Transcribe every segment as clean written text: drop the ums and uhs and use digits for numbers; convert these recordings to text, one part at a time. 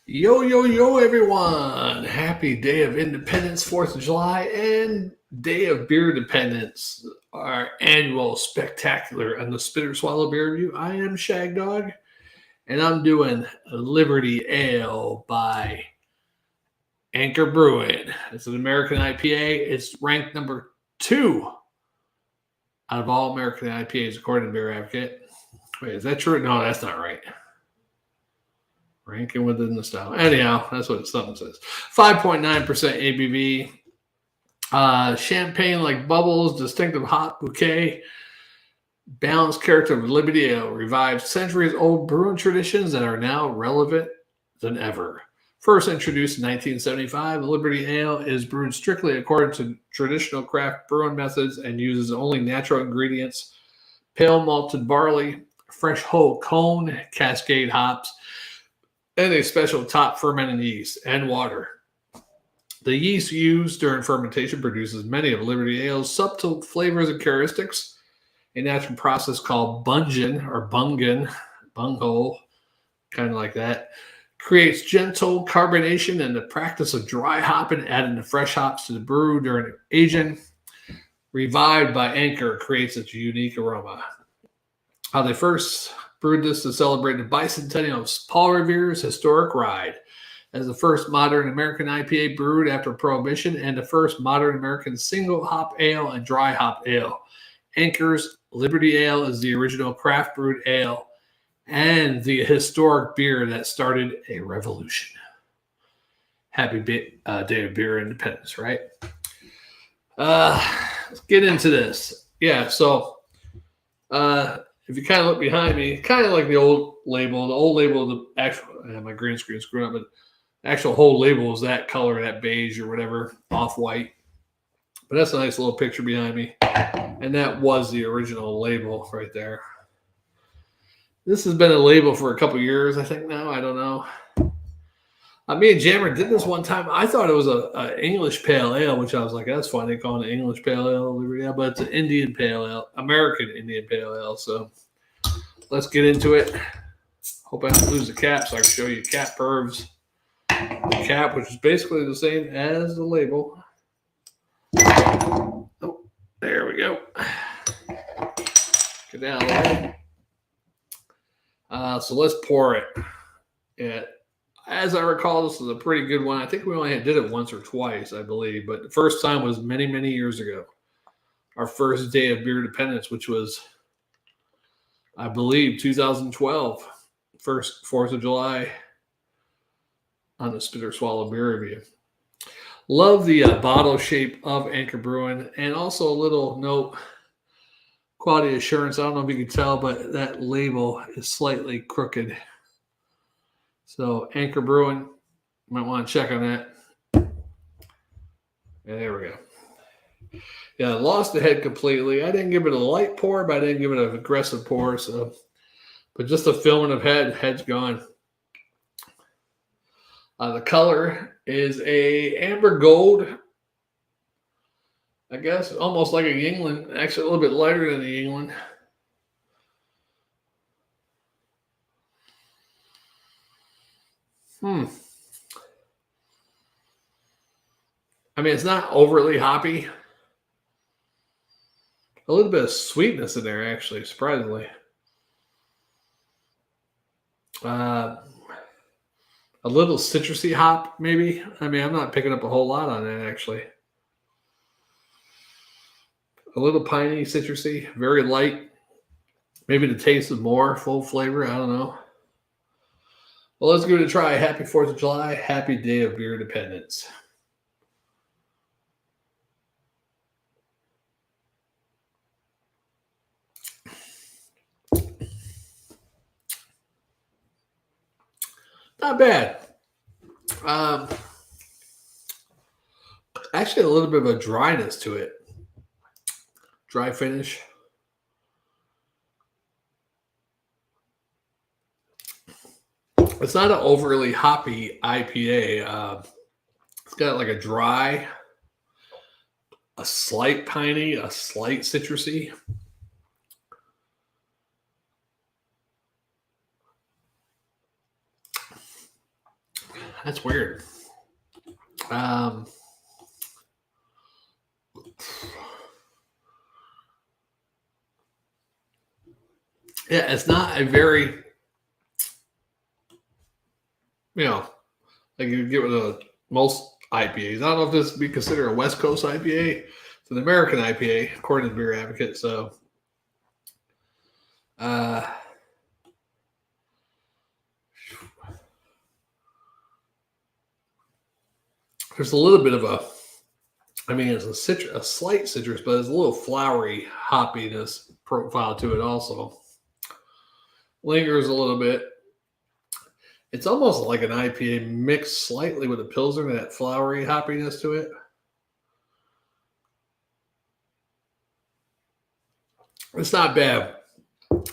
Yo, yo, yo, everyone. Happy Day of Independence, 4th of July, and Day of Beer Independence, our annual spectacular on the Spitter Swallow Beer Review. I am Shag Dog, and I'm doing Liberty Ale by Anchor Brewing. It's an American IPA. It's ranked number 2 out of all American IPAs, according to Beer Advocate. Wait, is that true? No, that's not right. Ranking within the style. Anyhow, that's what something says. 5.9% ABV. Champagne like bubbles, distinctive hot bouquet, balanced character of Liberty Ale revives centuries old brewing traditions that are now relevant than ever. First introduced in 1975, Liberty Ale is brewed strictly according to traditional craft brewing methods and uses only natural ingredients, pale malted barley, fresh whole cone, cascade hops, and a special top fermenting yeast and water. The yeast used during fermentation produces many of Liberty Ale's subtle flavors and characteristics. A natural process called bunging or bunging, bunghole, kind of like that, creates gentle carbonation and the practice of dry hopping, adding the fresh hops to the brew during aging. Revived by Anchor creates its unique aroma. How they first brewed this to celebrate the bicentennial of Paul Revere's historic ride as the first modern American IPA brewed after Prohibition and the first modern American single hop ale and dry hop ale. Anchor's Liberty Ale is the original craft brewed ale and the historic beer that started a revolution. Happy Day of Beer Independence, right? Let's get into this. Yeah, so if you kind of look behind me, kind of like the old label. The old label, the actual, my green screen screwed up, but the actual whole label is that color, that beige or whatever, off-white. But that's a nice little picture behind me. And that was the original label right there. This has been a label for a couple years, I think now. I don't know. Me and Jammer did this one time. I thought it was a English pale ale, which I was like, that's fine. They call it an English pale ale, but it's an Indian pale ale, American Indian pale ale. So let's get into it. Hope I don't lose the cap so I can show you cap pervs. The cap, which is basically the same as the label. Oh, there we go. Get down there. So let's pour it. Yeah. As I recall, this is a pretty good one. I think we only did it once or twice, I believe. But the first time was many, many years ago. Our first day of beer independence, which was, I believe, 2012. First 4th of July on the Spitter Swallow Beer Review. Love the bottle shape of Anchor Brewing. And also a little note, quality assurance. I don't know if you can tell, but that label is slightly crooked. So Anchor Brewing, you might want to check on that. Yeah, there we go. Yeah, I lost the head completely. I didn't give it a light pour, but I didn't give it an aggressive pour. So, but just a filament of head's gone. The color is a amber gold. I guess almost like a Yingling. Actually, a little bit lighter than the Yingling. I mean, it's not overly hoppy. A little bit of sweetness in there, actually, surprisingly. A little citrusy hop, maybe. I mean, I'm not picking up a whole lot on that, actually. A little piney, citrusy, very light. Maybe the taste is more full flavor. I don't know. Well, let's give it a try. Happy 4th of July. Happy Day of Beer Independence. Not bad. Actually, a little bit of a dryness to it. Dry finish. It's not an overly hoppy IPA. It's got like a dry, a slight piney, a slight citrusy. That's weird. Yeah, it's not a very, like you get with most IPAs. I don't know if this would be considered a West Coast IPA. It's an American IPA, according to Beer Advocate. So, uh, there's a little bit of it's a slight citrus, but there's a little flowery hoppiness profile to it also. Lingers a little bit. It's almost like an IPA mixed slightly with a Pilsner, that flowery hoppiness to it. It's not bad.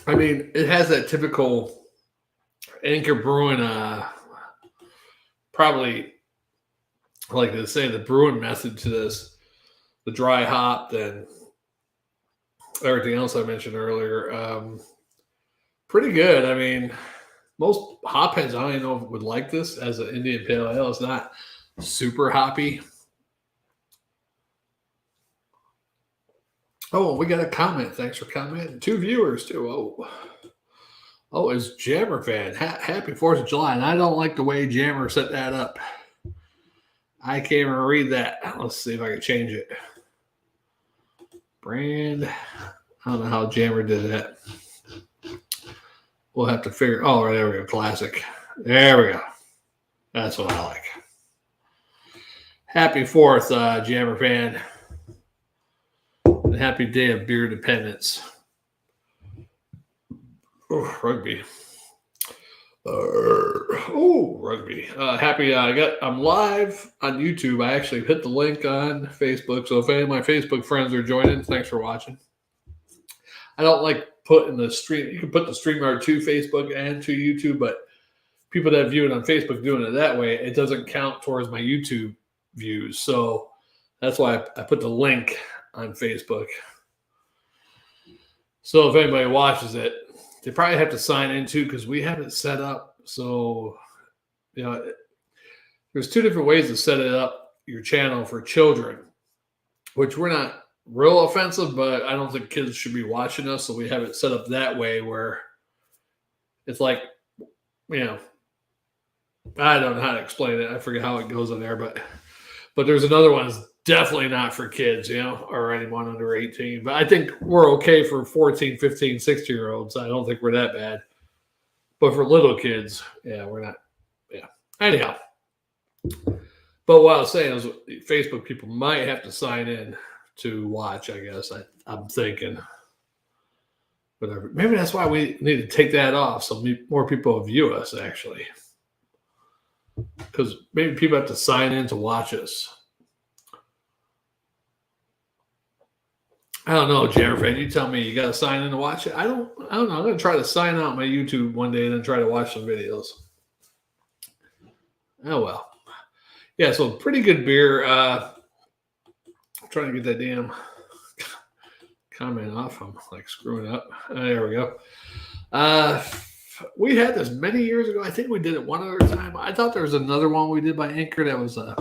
I mean, it has that typical Anchor Brewing, probably like to say the brewing method to this, the dry hop, and everything else I mentioned earlier. Pretty good. I mean, most hopheads, I don't even know if would like this as an Indian Pale Ale. It's not super hoppy. Oh, we got a comment. Thanks for commenting. 2 viewers, too. Oh, it's Jammer fan. Happy 4th of July. And I don't like the way Jammer set that up. I can't even read that. Let's see if I can change it. Brand. I don't know how Jammer did that. We'll have to figure. Oh, there we go. Classic. There we go. That's what I like. Happy 4th, Jammer fan. And happy day of beer dependence. Oh, rugby. Rugby. Happy. I'm live on YouTube. I actually hit the link on Facebook. So if any of my Facebook friends are joining, thanks for watching. I don't like putting the stream. You can put the StreamYard to Facebook and to YouTube, but people that view it on Facebook doing it that way, it doesn't count towards my YouTube views. So that's why I put the link on Facebook. So if anybody watches it, they probably have to sign in too, because we have it set up. So, there's 2 different ways to set it up, your channel for children, which we're not real offensive, but I don't think kids should be watching us. So we have it set up that way where it's like, I don't know how to explain it. I forget how it goes in there, but there's another one that's definitely not for kids, or anyone under 18. But I think we're okay for 14, 15, 16-year-olds. I don't think we're that bad. But for little kids, we're not. Yeah. Anyhow. But what I was saying is Facebook people might have to sign in to watch, I guess. I'm thinking. Whatever. Maybe that's why we need to take that off so more people view us, actually. Because maybe people have to sign in to watch us. I don't know, Jennifer. You tell me. You got to sign in to watch it. I don't know. I'm going to try to sign out my YouTube one day and then try to watch some videos. Oh well. Yeah. So pretty good beer. I'm trying to get that damn comment off. I'm like screwing up. There we go. We had this many years ago. I think we did it one other time. I thought there was another one we did by Anchor that was a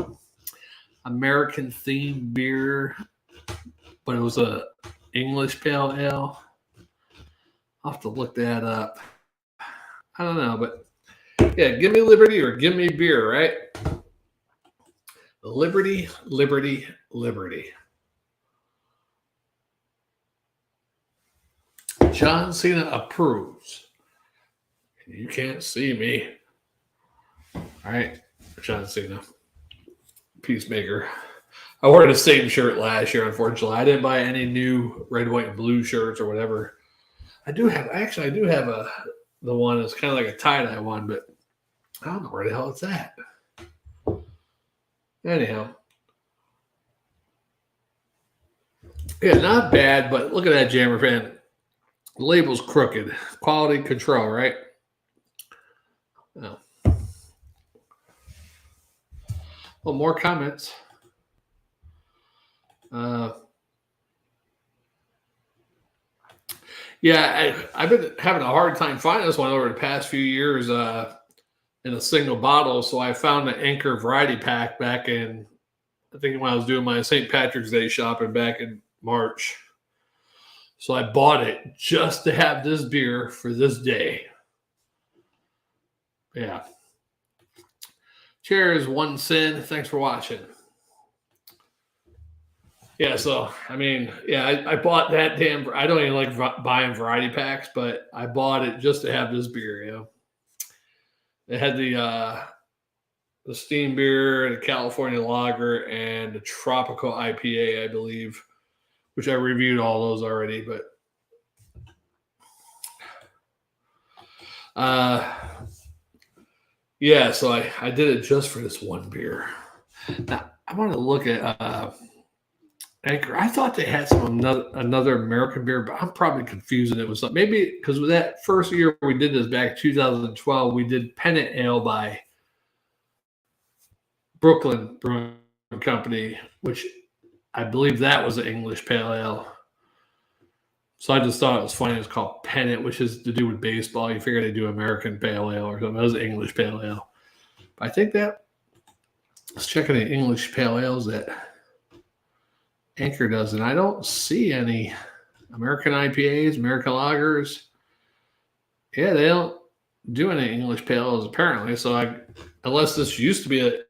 American themed beer, but it was a English Pale Ale. I'll have to look that up. I don't know, but yeah, give me liberty or give me beer, right? Liberty, liberty, liberty. John Cena approves. You can't see me. All right, John Cena. Peacemaker. I wore the same shirt last year, unfortunately. I didn't buy any new red, white, and blue shirts or whatever. I do have the one that's kind of like a tie-dye one, but I don't know where the hell it's at. Anyhow. Yeah, not bad, but look at that Jammer fan. The label's crooked. Quality control, right? Oh. Well, more comments. Yeah, I've been having a hard time finding this one over the past few years. in a single bottle. So I found an Anchor variety pack back in, I think when I was doing my St. Patrick's Day shopping back in March. So I bought it just to have this beer for this day. Yeah. Cheers, One Sin. Thanks for watching. Yeah, so, I mean, yeah, I bought that damn, I don't even like buying variety packs, but I bought it just to have this beer, you know. It had the steam beer, the California lager, and the tropical IPA, I believe, which I reviewed all those already, but yeah, so I did it just for this one beer. Now, I want to look at Anchor. I thought they had another American beer, but I'm probably confusing it with something. Maybe because with that first year we did this back in 2012, we did Pennant Ale by Brooklyn Brewing Company, which I believe that was an English pale ale. So I just thought it was funny. It's called Pennant, which is to do with baseball. You figure they do American pale ale or something. That was English pale ale. But I think that I was checking the English pale ales that Anchor does, and I don't see any American IPAs, American lagers. Yeah, they don't do any English pale ales apparently. So unless this used to be an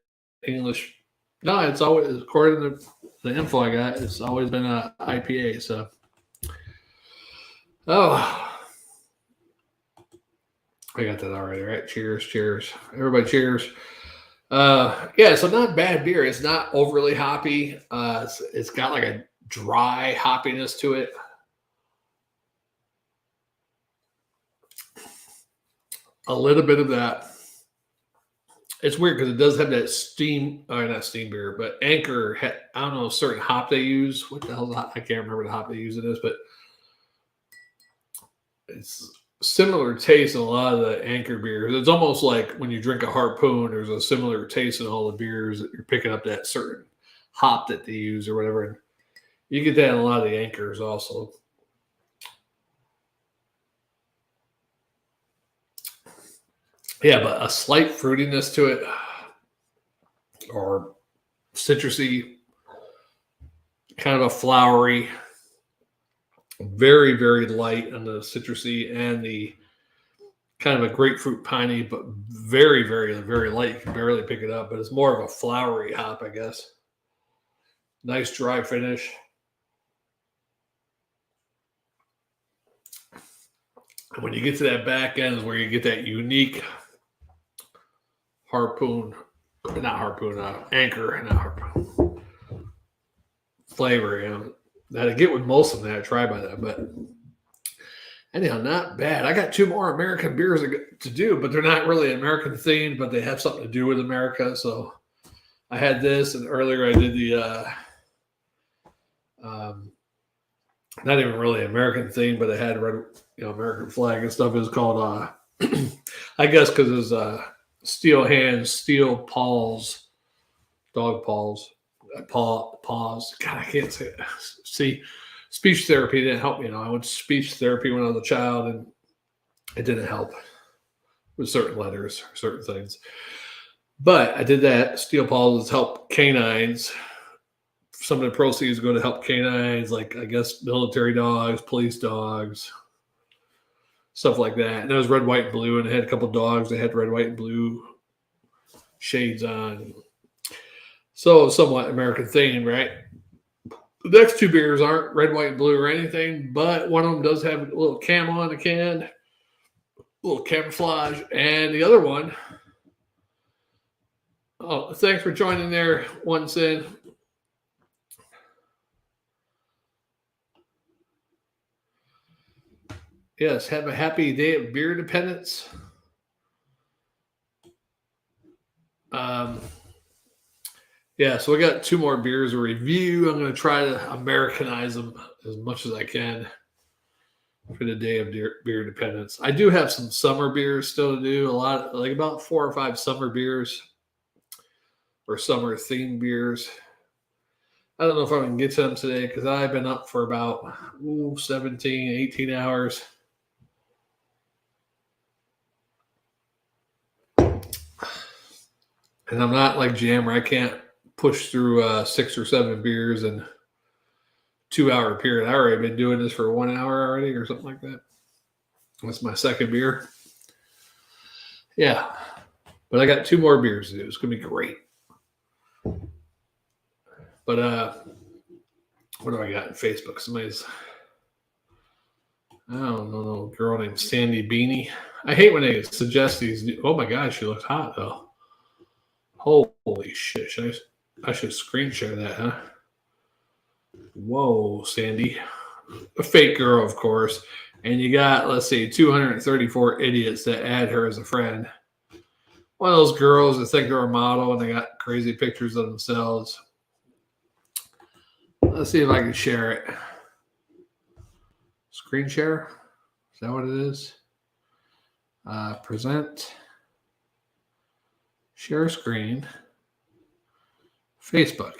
English, no, it's always, according to the info I got, it's always been an IPA. So, oh, I got that already, right? Cheers, cheers, everybody, cheers. Yeah, so not bad beer. It's not overly hoppy. It's got like a dry hoppiness to it. A little bit of that. It's weird because it does have that steam, or not steam beer, but Anchor, I don't know, a certain hop they use. What the hell? I can't remember the hop they use in this, but it's similar taste in a lot of the Anchor beers. It's almost like when you drink a Harpoon, there's a similar taste in all the beers that you're picking up that certain hop that they use or whatever. And you get that in a lot of the Anchors also. Yeah, but a slight fruitiness to it or citrusy, kind of a flowery, very, very light on the citrusy and the kind of a grapefruit piney, but very, very, very light. You can barely pick it up, but it's more of a flowery hop, I guess. Nice dry finish. And when you get to that back end is where you get that unique Anchor flavor, you know, that I get with most of them that I try by that, but anyhow, not bad. I got two more American beers to do, but they're not really American themed, but they have something to do with America. So I had this, and earlier I did the not even really American themed, but it had American flag and stuff. It was called I guess because it's steel hands, steel paws, dog paws, paws. God, I can't say it. See, speech therapy didn't help me. I went to speech therapy when I was a child, and it didn't help with certain letters, certain things. But I did that. Steel paws help canines. Some of the proceeds go to help canines, like I guess military dogs, police dogs, stuff like that. And it was red, white, and blue, and it had a couple dogs that had red, white, and blue shades on. So somewhat American themed, right? The next two beers aren't red, white, and blue or anything, but one of them does have a little camo on the can, a little camouflage, and the other one, oh, thanks for joining there, One Sin. Yes, have a happy day of beer independence. Yeah, so we got two more beers to review. I'm going to try to Americanize them as much as I can for the day of beer independence. I do have some summer beers still to do. About 4 or 5 summer beers or summer themed beers. I don't know if I can get to them today because I've been up for about 17, 18 hours. And I'm not like Jammer. I can't push through 6 or 7 beers in 2-hour period. I already been doing this for 1 hour already or something like that. That's my second beer. Yeah. But I got 2 more beers to do. It's gonna be great. But what do I got in Facebook? I don't know, a girl named Sandy Beanie. I hate when they suggest these. Oh my God, she looks hot though. Holy shit! I should screen share that, huh? Whoa, Sandy, a fake girl, of course. And you got, let's see, 234 idiots that add her as a friend. One of those girls that think they're a model and they got crazy pictures of themselves. Let's see if I can share it. Screen share? Is that what it is? Present. Share screen. Facebook.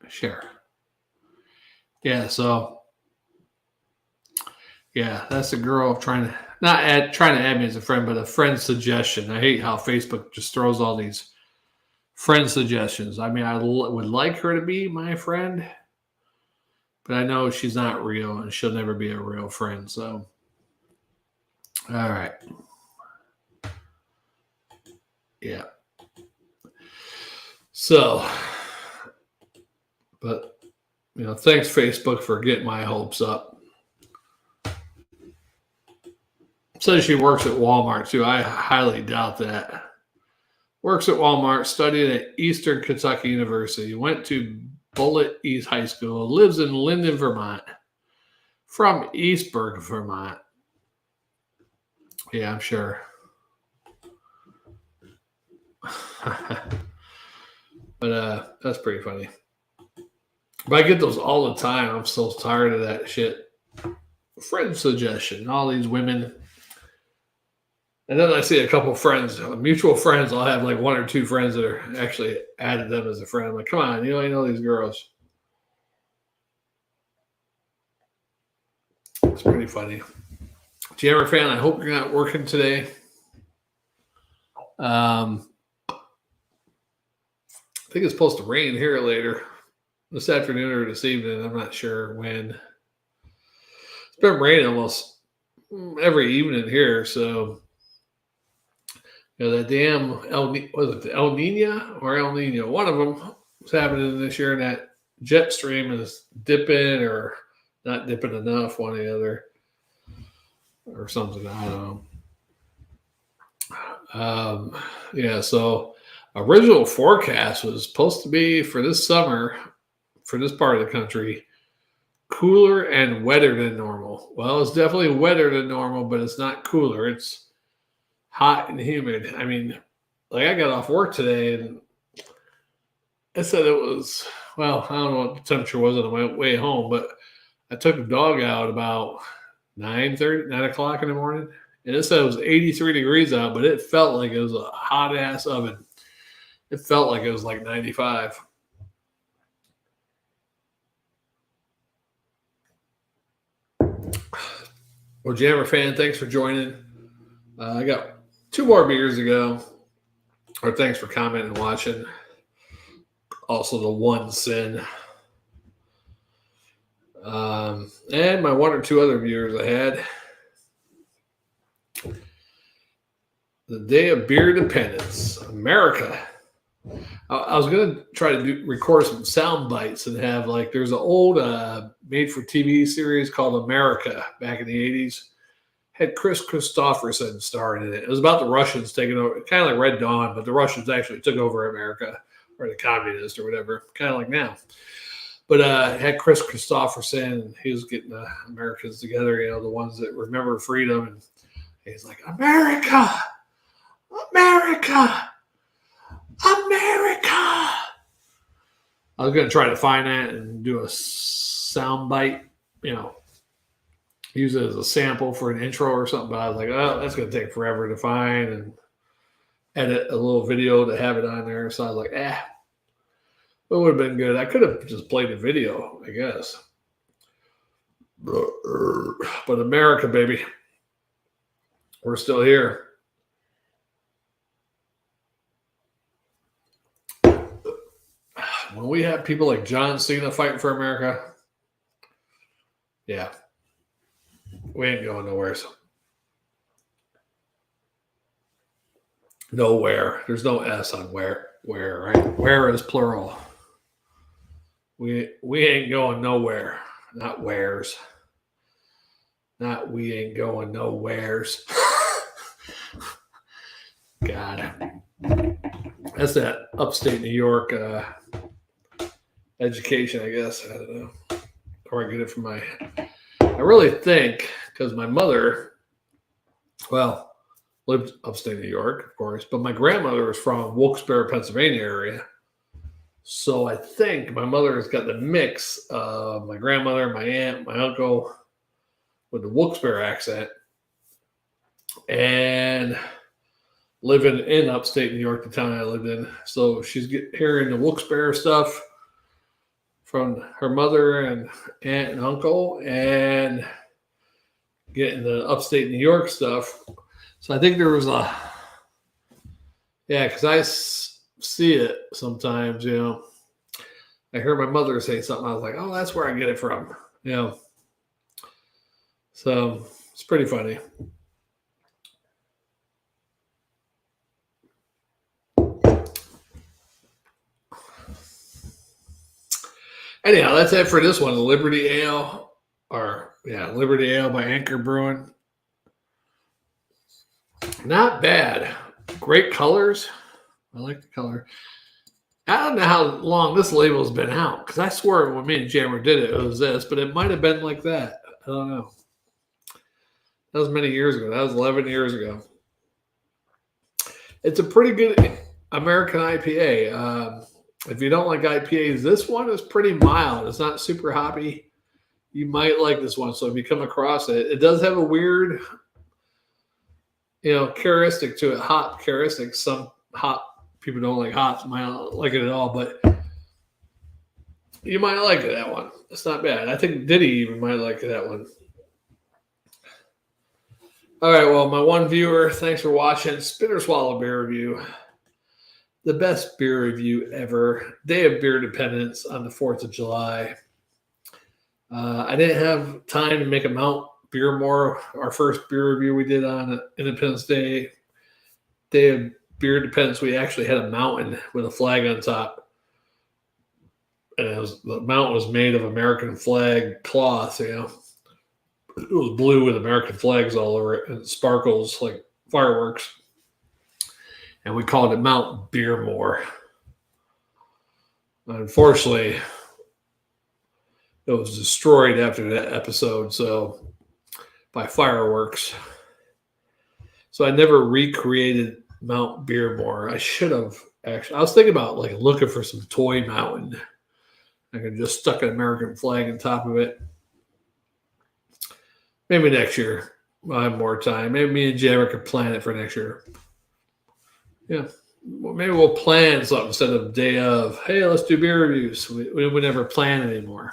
Share. Yeah, so yeah, that's a girl trying to add me as a friend, but a friend suggestion. I hate how Facebook just throws all these friend suggestions. I mean, I would like her to be my friend, but I know she's not real and she'll never be a real friend. So, all right. Yeah. So, but, thanks, Facebook, for getting my hopes up. Says she works at Walmart, too. I highly doubt that. Works at Walmart, studied at Eastern Kentucky University, went to Bullitt East High School, lives in Linden, Vermont, from Eastburg, Vermont. Yeah, I'm sure. But that's pretty funny. But I get those all the time. I'm so tired of that shit. Friend suggestion. All these women. And then I see a couple friends, mutual friends. I'll have like 1 or 2 friends that are actually added them as a friend. I'm like, come on, you know these girls. It's pretty funny. Jammer fan, I hope you're not working today. I think it's supposed to rain here later this afternoon or this evening. I'm not sure when. It's been raining almost every evening here, so that damn El Nino or El Nino, one of them was happening this year, and that jet stream is dipping or not dipping enough, one or the other, or something. I don't know. Yeah, so original forecast was supposed to be for this summer, for this part of the country, cooler and wetter than normal. Well, it's definitely wetter than normal, but it's not cooler. It's hot and humid. I mean, like I got off work today and it said it was, well, I don't know what the temperature was on my way home, but I took the dog out about 9 o'clock in the morning, and it said it was 83 degrees out, but it felt like it was a hot ass oven. It felt like it was like 95. Well, Jammer fan, thanks for joining. I got 2 more beers to go. Or thanks for commenting and watching. Also, the one sin. And my 1 or 2 other viewers I had. The Day of Beer Independence, America. I was going to try to record some sound bites and have there's an old made-for-TV series called America back in the 80s. Had Chris Christopherson starring in it. It was about the Russians taking over, kind of like Red Dawn, but the Russians actually took over America, or the communists or whatever, kind of like now. But it had Chris Christopherson, and he was getting the Americans together, the ones that remember freedom. And he's like, America! America! America! I was going to try to find that and do a sound bite, use it as a sample for an intro or something. But I was like, oh, that's going to take forever to find and edit a little video to have it on there. So I was like, it would have been good. I could have just played the video, I guess. But America, baby. We're still here. when we have people like John Cena fighting for America, yeah, we ain't going nowhere. So. Nowhere. There's no S on where, right? Where is plural. We ain't going nowhere. Not where's. Not we ain't going nowheres. God. That's that upstate New York education, I guess. I don't know. Or I get it from I really think, because my mother, well, lived upstate New York, of course, but my grandmother was from Wilkes-Barre, Pennsylvania area. So I think my mother has got the mix of my grandmother, my aunt, my uncle with the Wilkes-Barre accent, and living in upstate New York, the town I lived in. So she's hearing the Wilkes-Barre stuff from her mother and aunt and uncle, and getting the upstate New York stuff. So I think there was because I see it sometimes, I heard my mother say something. I was like, oh, that's where I get it from, So it's pretty funny. Anyhow, that's it for this one. Liberty Ale, Liberty Ale by Anchor Brewing. Not bad. Great colors. I like the color. I don't know how long this label's been out, because I swore when me and Jammer did it, it was this, but it might have been like that. I don't know. That was many years ago. That was 11 years ago. It's a pretty good American IPA. If you don't like IPAs, this one is pretty mild. It's not super hoppy. You might like this one. So if you come across it, it does have a weird, characteristic to it, hop characteristic. Some hop people don't like hops, might not like it at all, but you might like it, that one. It's not bad. I think Diddy even might like that one. All right, well, my one viewer, thanks for watching. Spit or Swallow Beer Review. The best beer review ever. Day of Beer Independence on the 4th of July. I didn't have time to make a Mount Beermore, our first beer review we did on Independence Day. Day of Beer Independence, we actually had a mountain with a flag on top. And the mountain was made of American flag cloth, It was blue with American flags all over it, and it sparkles like fireworks. And we called it Mount Beermore. Unfortunately, it was destroyed after that episode, by fireworks. So I never recreated Mount Beermore. I should have actually. I was thinking about looking for some toy mountain. I could just stuck an American flag on top of it. Maybe next year. I'll have more time. Maybe me and Jammer could plan it for next year. Yeah. Well, maybe we'll plan something instead of day of, hey, let's do beer reviews. We would never plan anymore.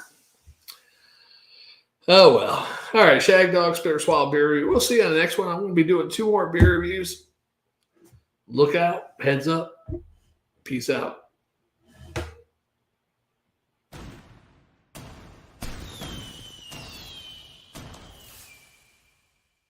Oh, well. All right. Shag Dog, Spit or Swallow Beer Review. We'll see you on the next one. I'm going to be doing 2 more beer reviews. Look out. Heads up. Peace out.